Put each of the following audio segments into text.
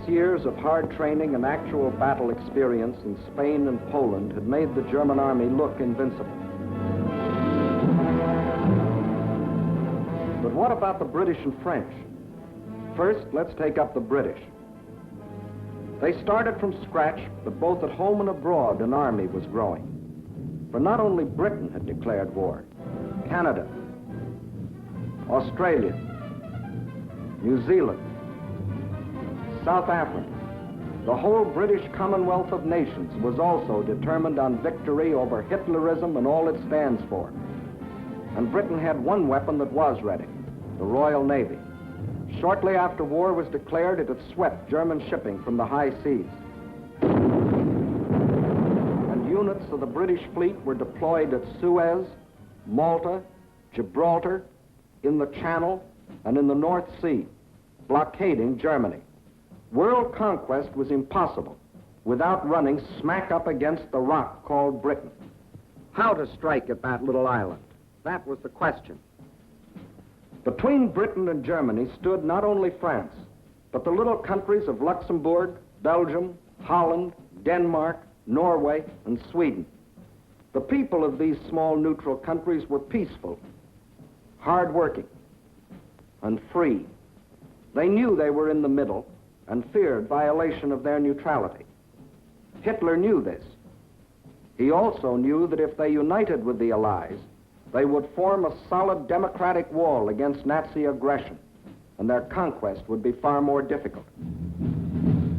Years of hard training and actual battle experience in Spain and Poland had made the German army look invincible. But what about the British and French? First, let's take up the British. They started from scratch, but both at home and abroad, an army was growing. For not only Britain had declared war, Canada, Australia, New Zealand, South Africa, the whole British Commonwealth of Nations was also determined on victory over Hitlerism and all it stands for. And Britain had one weapon that was ready, the Royal Navy. Shortly after war was declared, it had swept German shipping from the high seas. And units of the British fleet were deployed at Suez, Malta, Gibraltar, in the Channel, and in the North Sea, blockading Germany. World conquest was impossible without running smack up against the rock called Britain. How to strike at that little island? That was the question. Between Britain and Germany stood not only France, but the little countries of Luxembourg, Belgium, Holland, Denmark, Norway, and Sweden. The people of these small neutral countries were peaceful, hard-working, and free. They knew they were in the middle and feared violation of their neutrality. Hitler knew this. He also knew that if they united with the Allies, they would form a solid democratic wall against Nazi aggression, and their conquest would be far more difficult.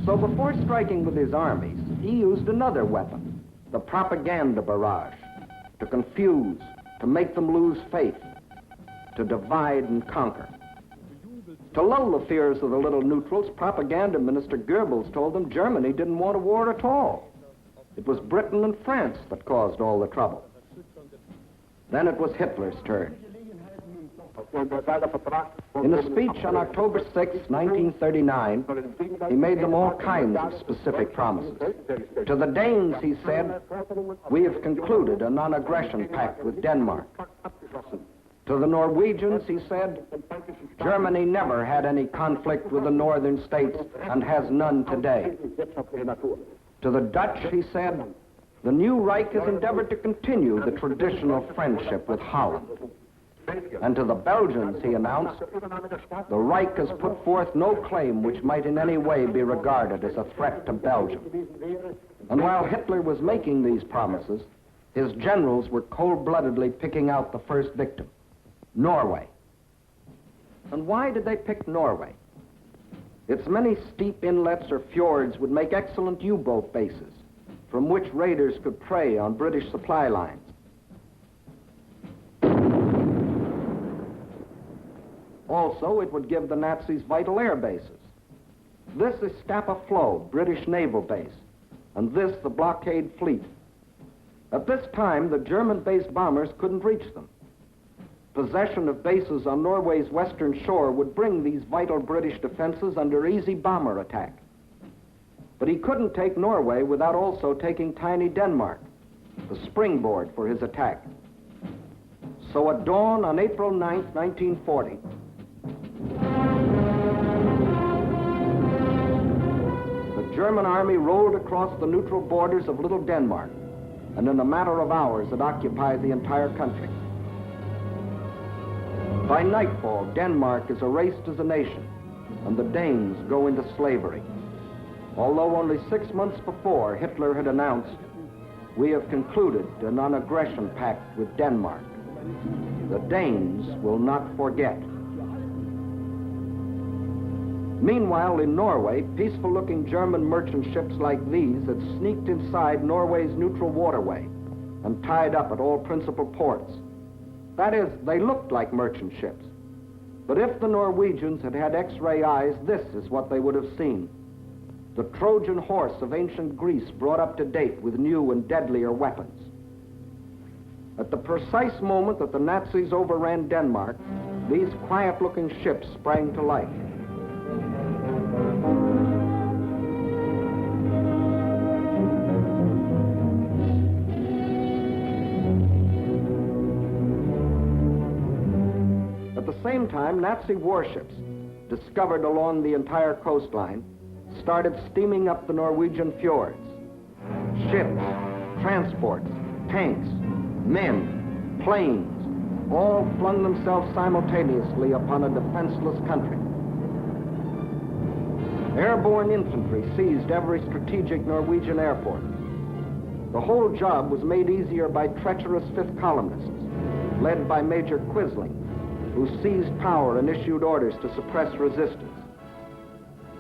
So before striking with his armies, he used another weapon, the propaganda barrage, to confuse, to make them lose faith, to divide and conquer. To lull the fears of the little neutrals, propaganda minister Goebbels told them Germany didn't want a war at all. It was Britain and France that caused all the trouble. Then it was Hitler's turn. In a speech on October 6, 1939, he made them all kinds of specific promises. To the Danes, he said, "We have concluded a non-aggression pact with Denmark." To the Norwegians, he said, "Germany never had any conflict with the northern states and has none today." To the Dutch, he said, "The new Reich has endeavored to continue the traditional friendship with Holland." And to the Belgians, he announced, "The Reich has put forth no claim which might in any way be regarded as a threat to Belgium." And while Hitler was making these promises, his generals were cold-bloodedly picking out the first victim, Norway. And why did they pick Norway? Its many steep inlets or fjords would make excellent U-boat bases, from which raiders could prey on British supply lines. Also, it would give the Nazis vital air bases. This is Scapa Flow, British naval base, and this the blockade fleet. At this time, the German-based bombers couldn't reach them. Possession of bases on Norway's western shore would bring these vital British defenses under easy bomber attack. But he couldn't take Norway without also taking tiny Denmark, the springboard for his attack. So at dawn on April 9th, 1940, the German army rolled across the neutral borders of Little Denmark, and in a matter of hours it occupied the entire country. By nightfall, Denmark is erased as a nation, and the Danes go into slavery. Although only 6 months before, Hitler had announced, "We have concluded a non-aggression pact with Denmark. The Danes will not forget." Meanwhile, in Norway, peaceful-looking German merchant ships like these had sneaked inside Norway's neutral waterway and tied up at all principal ports. That is, they looked like merchant ships. But if the Norwegians had had X-ray eyes, this is what they would have seen. The Trojan horse of ancient Greece brought up to date with new and deadlier weapons. At the precise moment that the Nazis overran Denmark, these quiet-looking ships sprang to life. At the same time, Nazi warships, discovered along the entire coastline, started steaming up the Norwegian fjords. Ships, transports, tanks, men, planes, all flung themselves simultaneously upon a defenseless country. Airborne infantry seized every strategic Norwegian airport. The whole job was made easier by treacherous fifth columnists, led by Major Quisling, who seized power and issued orders to suppress resistance.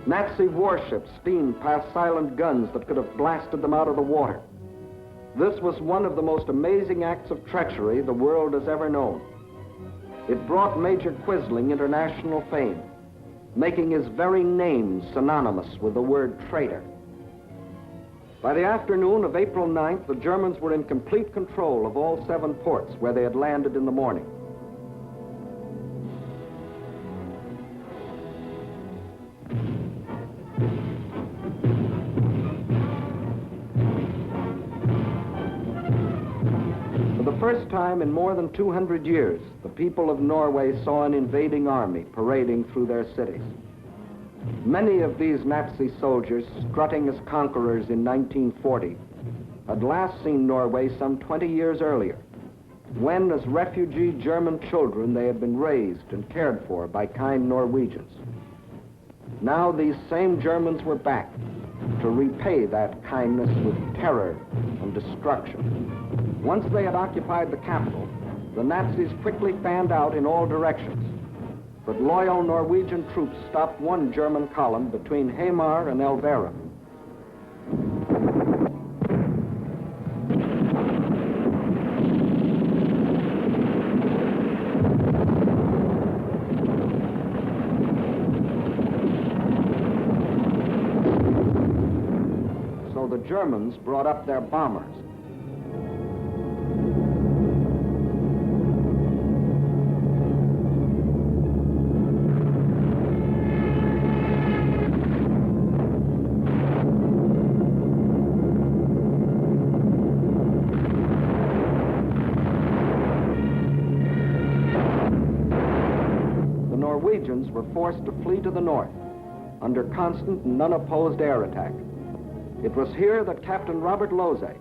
Nazi warships steamed past silent guns that could have blasted them out of the water. This was one of the most amazing acts of treachery the world has ever known. It brought Major Quisling international fame, making his very name synonymous with the word traitor. By the afternoon of April 9th, the Germans were in complete control of all 7 ports where they had landed in the morning. For the first time in more than 200 years, the people of Norway saw an invading army parading through their cities. Many of these Nazi soldiers, strutting as conquerors in 1940, had last seen Norway some 20 years earlier, when, as refugee German children, they had been raised and cared for by kind Norwegians. Now these same Germans were back to repay that kindness with terror and destruction. Once they had occupied the capital, the Nazis quickly fanned out in all directions. But loyal Norwegian troops stopped one German column between Hamar and Elvera. So the Germans brought up their bombers. Norwegians were forced to flee to the north under constant and unopposed air attack. It was here that Captain Robert Losey,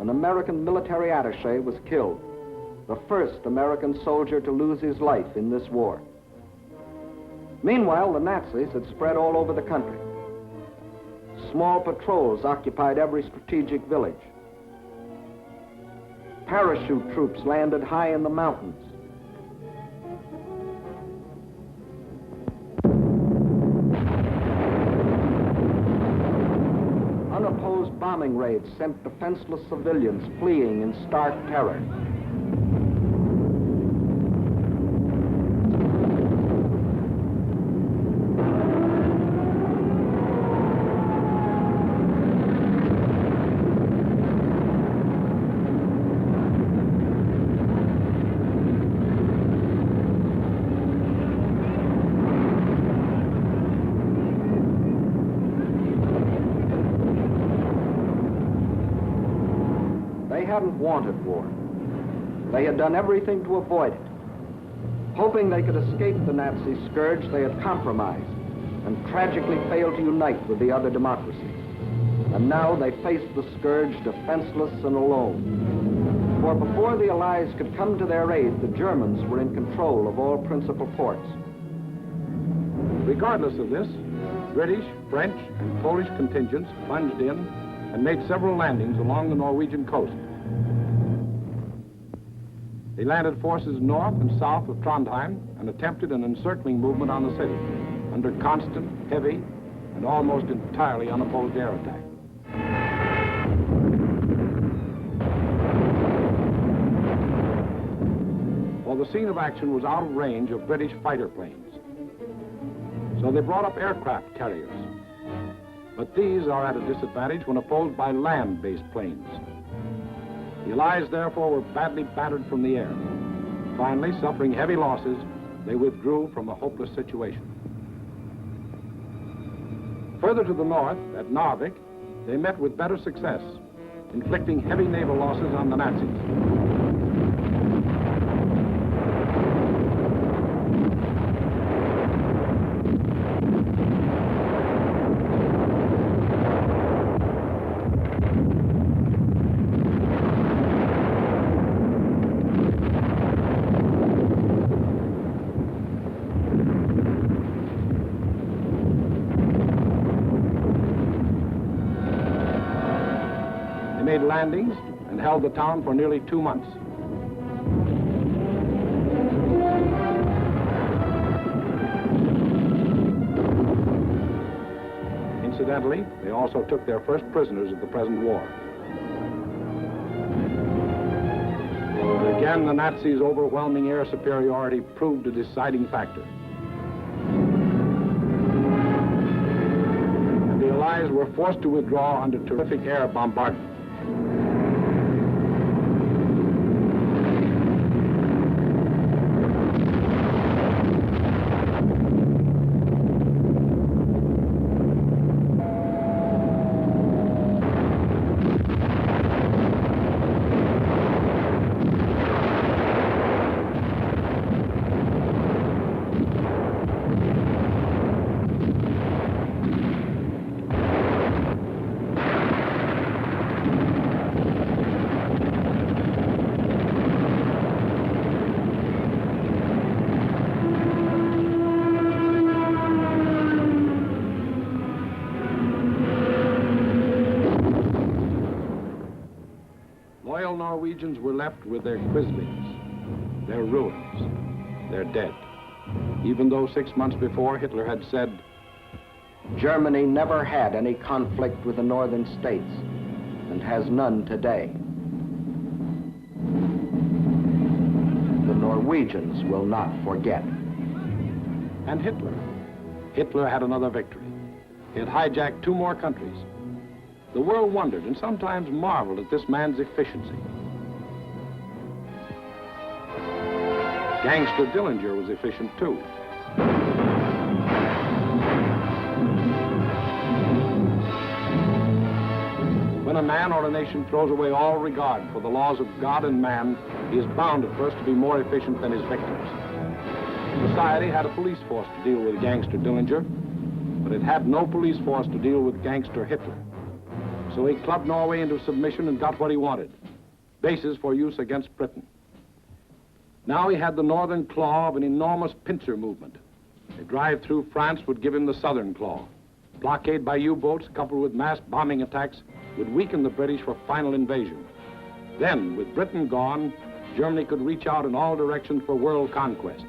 an American military attaché, was killed, the first American soldier to lose his life in this war. Meanwhile, the Nazis had spread all over the country. Small patrols occupied every strategic village. Parachute troops landed high in the mountains. Unopposed bombing raids sent defenseless civilians fleeing in stark terror. They hadn't wanted war. They had done everything to avoid it. Hoping they could escape the Nazi scourge, they had compromised and tragically failed to unite with the other democracies. And now they faced the scourge defenseless and alone. For before the Allies could come to their aid, the Germans were in control of all principal ports. Regardless of this, British, French, and Polish contingents plunged in and made several landings along the Norwegian coast. They landed forces north and south of Trondheim and attempted an encircling movement on the city under constant, heavy, and almost entirely unopposed air attack. Well, the scene of action was out of range of British fighter planes, so they brought up aircraft carriers. But these are at a disadvantage when opposed by land-based planes. The Allies, therefore, were badly battered from the air. Finally, suffering heavy losses, they withdrew from a hopeless situation. Further to the north, at Narvik, they met with better success, inflicting heavy naval losses on the Nazis. Made landings and held the town for nearly 2 months. Incidentally, they also took their first prisoners of the present war. But again, the Nazis' overwhelming air superiority proved a deciding factor. And the Allies were forced to withdraw under terrific air bombardment. Norwegians were left with their Quislings, their ruins, their dead. Even though 6 months before Hitler had said, Germany never had any conflict with the northern states and has none today. The Norwegians will not forget. And Hitler had another victory. He had hijacked 2 more countries. The world wondered and sometimes marveled at this man's efficiency. Gangster Dillinger was efficient too. When a man or a nation throws away all regard for the laws of God and man, he is bound at first to be more efficient than his victims. Society had a police force to deal with Gangster Dillinger, but it had no police force to deal with Gangster Hitler. So he clubbed Norway into submission and got what he wanted, bases for use against Britain. Now he had the northern claw of an enormous pincer movement. A drive through France would give him the southern claw. Blockade by U-boats coupled with mass bombing attacks would weaken the British for final invasion. Then, with Britain gone, Germany could reach out in all directions for world conquest.